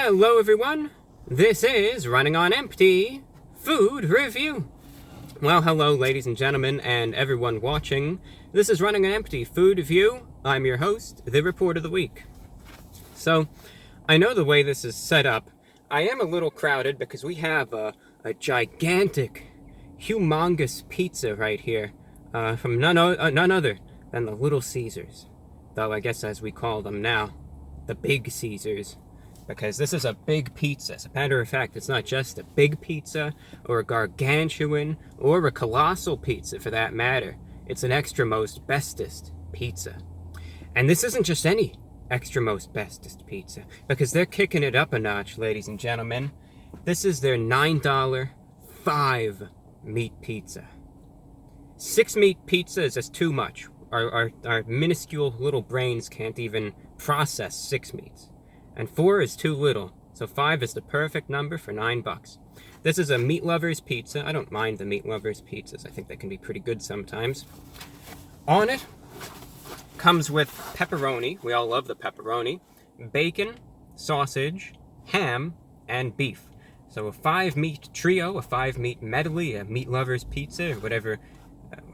Hello everyone, this is Running on Empty Food Review. Well, hello ladies and gentlemen and everyone watching. This is Running on Empty Food Review. I'm your host, the Report of the Week. So, I know the way this is set up, I am a little crowded because we have a gigantic, humongous pizza right here from none other than the Little Caesars. Though I guess as we call them now, the Big Caesars. Because this is a big pizza. As a matter of fact, it's not just a big pizza, or a gargantuan, or a colossal pizza for that matter. It's an extra-most bestest pizza. And this isn't just any extra-most bestest pizza, because they're kicking it up a notch, ladies and gentlemen. This is their $9 5-meat pizza. 6-meat pizza is just too much. Our minuscule little brains can't even process 6 meats. And 4 is too little, so 5 is the perfect number for $9. This is a meat lover's pizza. I don't mind the meat lover's pizzas. I think they can be pretty good sometimes. On it comes with pepperoni. We all love the pepperoni. Bacon, sausage, ham, and beef. So a 5-meat trio, a 5-meat medley, a meat lover's pizza, or whatever,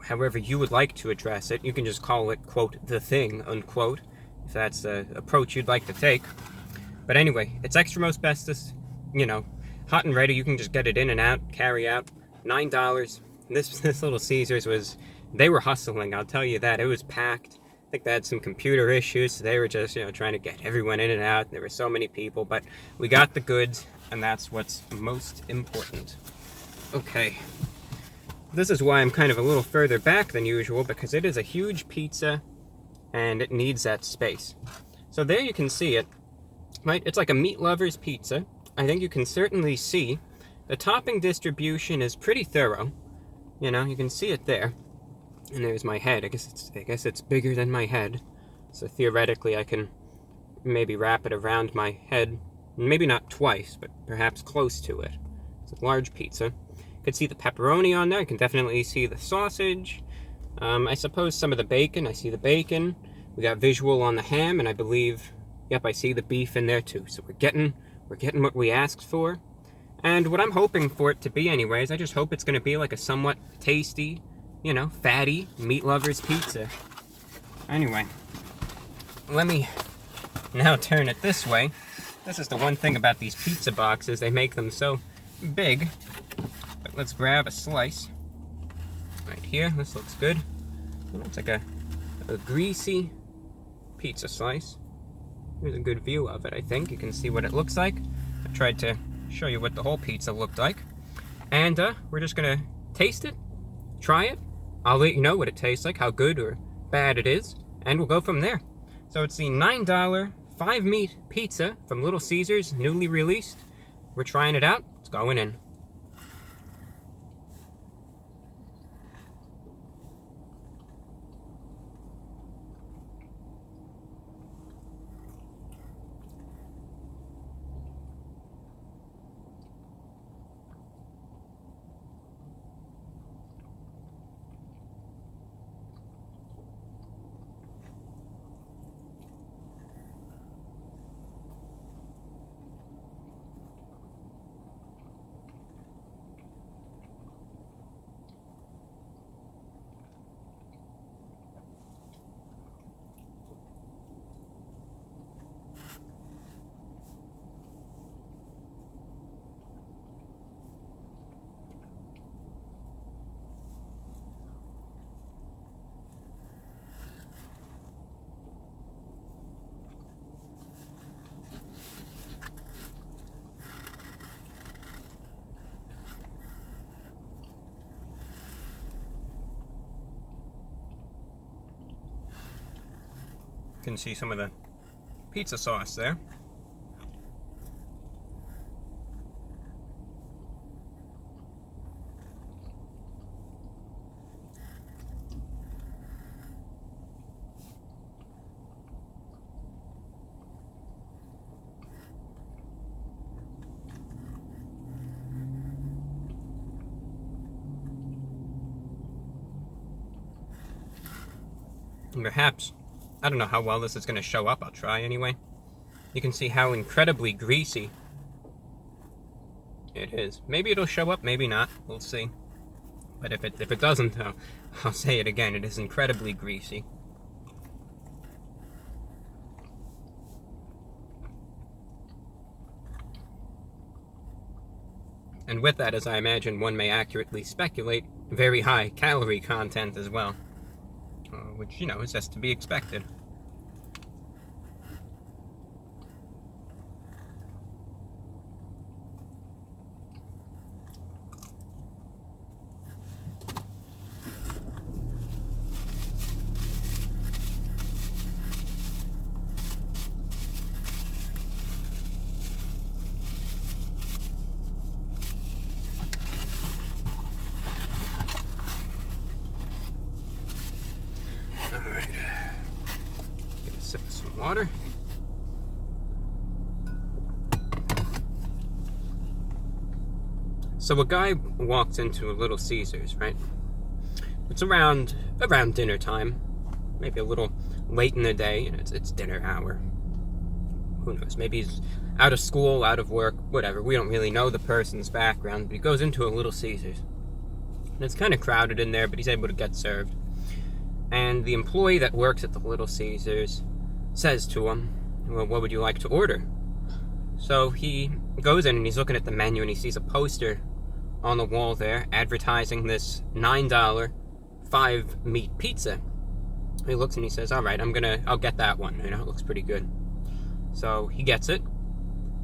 however you would like to address it. You can just call it, quote, the thing, unquote, if that's the approach you'd like to take. But anyway, it's extra most bestest, you know, hot and ready. You can just get it in and out, carry out. $9. This Little Caesars they were hustling, I'll tell you that. It was packed. I think they had some computer issues, so they were just, trying to get everyone in and out. There were so many people, but we got the goods, and that's what's most important. Okay. This is why I'm kind of a little further back than usual, because it is a huge pizza, and it needs that space. So there you can see it. Right, it's like a meat lover's pizza. I think you can certainly see the topping distribution is pretty thorough. You can see it there. And there's my head. I guess it's bigger than my head. So theoretically I can maybe wrap it around my head. Maybe not twice, but perhaps close to it. It's a large pizza. You can see the pepperoni on there. You can definitely see the sausage. I suppose some of the bacon. I see the bacon. We got visual on the ham, and I believe... Yep, I see the beef in there too. So we're getting what we asked for. And what I'm hoping for it to be anyways, I just hope it's going to be like a somewhat tasty, fatty meat lover's pizza. Anyway, let me now turn it this way. This is the one thing about these pizza boxes, they make them so big. But let's grab a slice. Right here, this looks good. It's like a greasy pizza slice. Here's a good view of it, I think. You can see what it looks like. I tried to show you what the whole pizza looked like. And we're just going to taste it, try it. I'll let you know what it tastes like, how good or bad it is, and we'll go from there. So it's the $9 5-meat pizza from Little Caesars, newly released. We're trying it out. It's going in. You can see some of the pizza sauce there. And perhaps, I don't know how well this is going to show up, I'll try anyway. You can see how incredibly greasy It is. Maybe it'll show up, maybe not. We'll see. But if it doesn't, though, I'll say it again. It is incredibly greasy. And with that, as I imagine one may accurately speculate, very high calorie content as well. Which, you know, is just to be expected. Alright, get a sip of some water. So a guy walks into a Little Caesars, right? It's around dinner time, maybe a little late in the day, and it's dinner hour. Who knows, maybe he's out of school, out of work, whatever. We don't really know the person's background, but he goes into a Little Caesars. And it's kind of crowded in there, but he's able to get served. And the employee that works at the Little Caesars says to him, well, what would you like to order? So he goes in and he's looking at the menu and he sees a poster on the wall there advertising this $9 5-meat pizza. He looks and he says, all right, I'll get that one. You know, it looks pretty good. So he gets it,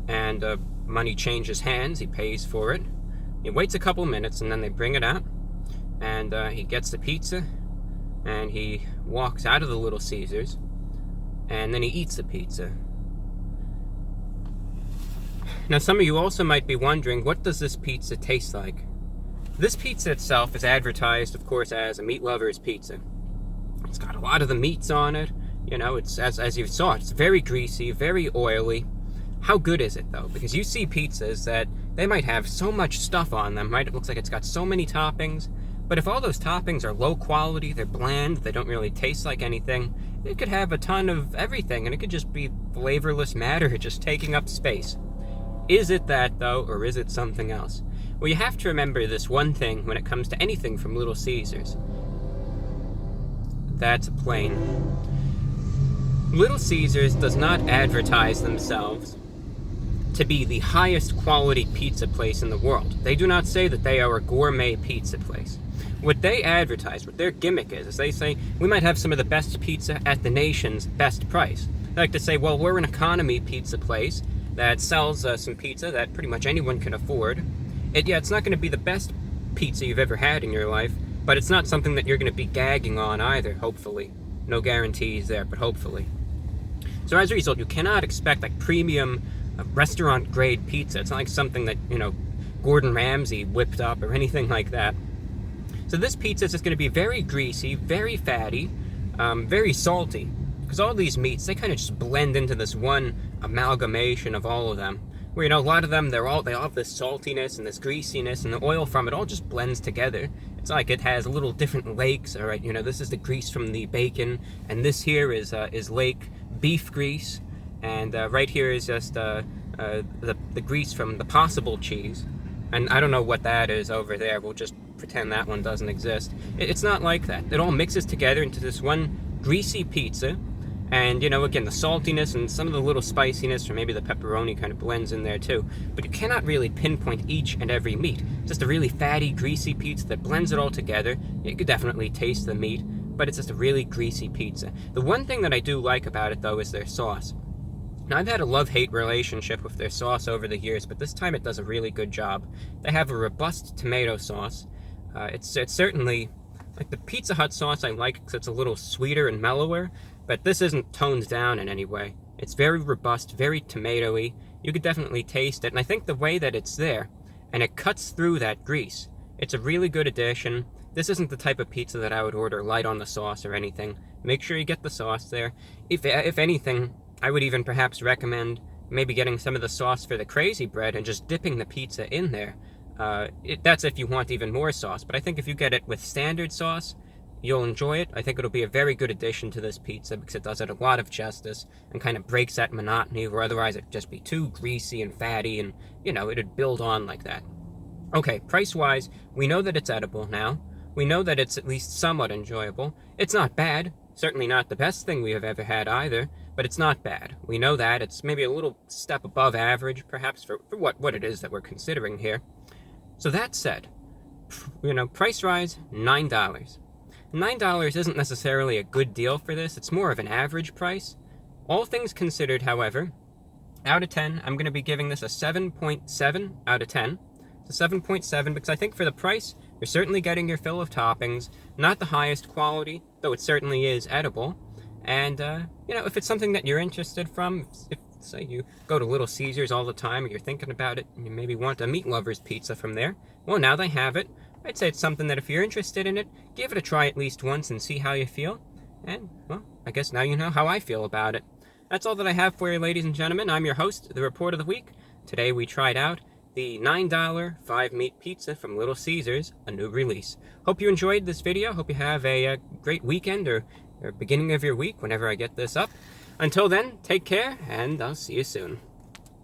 and money changes hands. He pays for it. He waits a couple minutes and then they bring it out, and he gets the pizza. And he walks out of the Little Caesars, and then he eats the pizza. Now, some of you also might be wondering, what does this pizza taste like? This pizza itself is advertised, of course, as a meat lover's pizza. It's got a lot of the meats on it. You know, it's as you saw, it's very greasy, very oily. How good is it, though? Because you see pizzas that they might have so much stuff on them, right? It looks like it's got so many toppings. But if all those toppings are low quality, they're bland, they don't really taste like anything, it could have a ton of everything, and it could just be flavorless matter just taking up space. Is it that, though, or is it something else? Well, you have to remember this one thing when it comes to anything from Little Caesars. That's plain. Little Caesars does not advertise themselves to be the highest quality pizza place in the world. They do not say that they are a gourmet pizza place. What they advertise, what their gimmick is they say, we might have some of the best pizza at the nation's best price. They like to say, well, we're an economy pizza place that sells some pizza that pretty much anyone can afford. It's not going to be the best pizza you've ever had in your life, but it's not something that you're going to be gagging on either, hopefully. No guarantees there, but hopefully. So as a result, you cannot expect like premium restaurant-grade pizza. It's not like something that, you know, Gordon Ramsay whipped up or anything like that. So this pizza is just going to be very greasy, very fatty, very salty. Because all these meats, they kind of just blend into this one amalgamation of all of them. Where, you know, a lot of them, they all have this saltiness and this greasiness, and the oil from it all just blends together. It's like it has little different lakes, all right? You know, this is the grease from the bacon, and this here is lake beef grease, and right here is just the grease from the possible cheese. And I don't know what that is over there. We'll just pretend that one doesn't exist. It's not like that. It all mixes together into this one greasy pizza. And, you know, again, the saltiness and some of the little spiciness, or maybe the pepperoni kind of blends in there too. But you cannot really pinpoint each and every meat. Just a really fatty, greasy pizza that blends it all together. You could definitely taste the meat, but it's just a really greasy pizza. The one thing that I do like about it, though, is their sauce. Now, I've had a love-hate relationship with their sauce over the years, but this time it does a really good job. They have a robust tomato sauce. It's certainly, like the Pizza Hut sauce I like because it's a little sweeter and mellower, but this isn't toned down in any way. It's very robust, very tomatoey. You could definitely taste it, and I think the way that it's there, and it cuts through that grease, it's a really good addition. This isn't the type of pizza that I would order light on the sauce or anything. Make sure you get the sauce there. If anything, I would even perhaps recommend maybe getting some of the sauce for the crazy bread and just dipping the pizza in there. That's if you want even more sauce, but I think if you get it with standard sauce, you'll enjoy it. I think it'll be a very good addition to this pizza because it does it a lot of justice and kind of breaks that monotony where otherwise it'd just be too greasy and fatty and, you know, it'd build on like that. Okay, price-wise, we know that it's edible now. We know that it's at least somewhat enjoyable. It's not bad. Certainly not the best thing we have ever had either, but it's not bad. We know that. It's maybe a little step above average, perhaps, for what it is that we're considering here. So that said, you know, price rise, $9. $9 isn't necessarily a good deal for this. It's more of an average price. All things considered, however, out of 10, I'm going to be giving this a 7.7 out of 10. It's a 7.7 because I think for the price, you're certainly getting your fill of toppings. Not the highest quality, though it certainly is edible. And, you know, if it's something that you're interested from, if say you go to Little Caesars all the time and you're thinking about it, and you maybe want a meat lover's pizza from there, well, now they have it. I'd say it's something that if you're interested in it, give it a try at least once and see how you feel. And, well, I guess now you know how I feel about it. That's all that I have for you, ladies and gentlemen. I'm your host, the Report of the Week. Today we tried out the $9 5-meat pizza from Little Caesars, a new release. Hope you enjoyed this video. Hope you have a great weekend or beginning of your week whenever I get this up. Until then, take care, and I'll see you soon.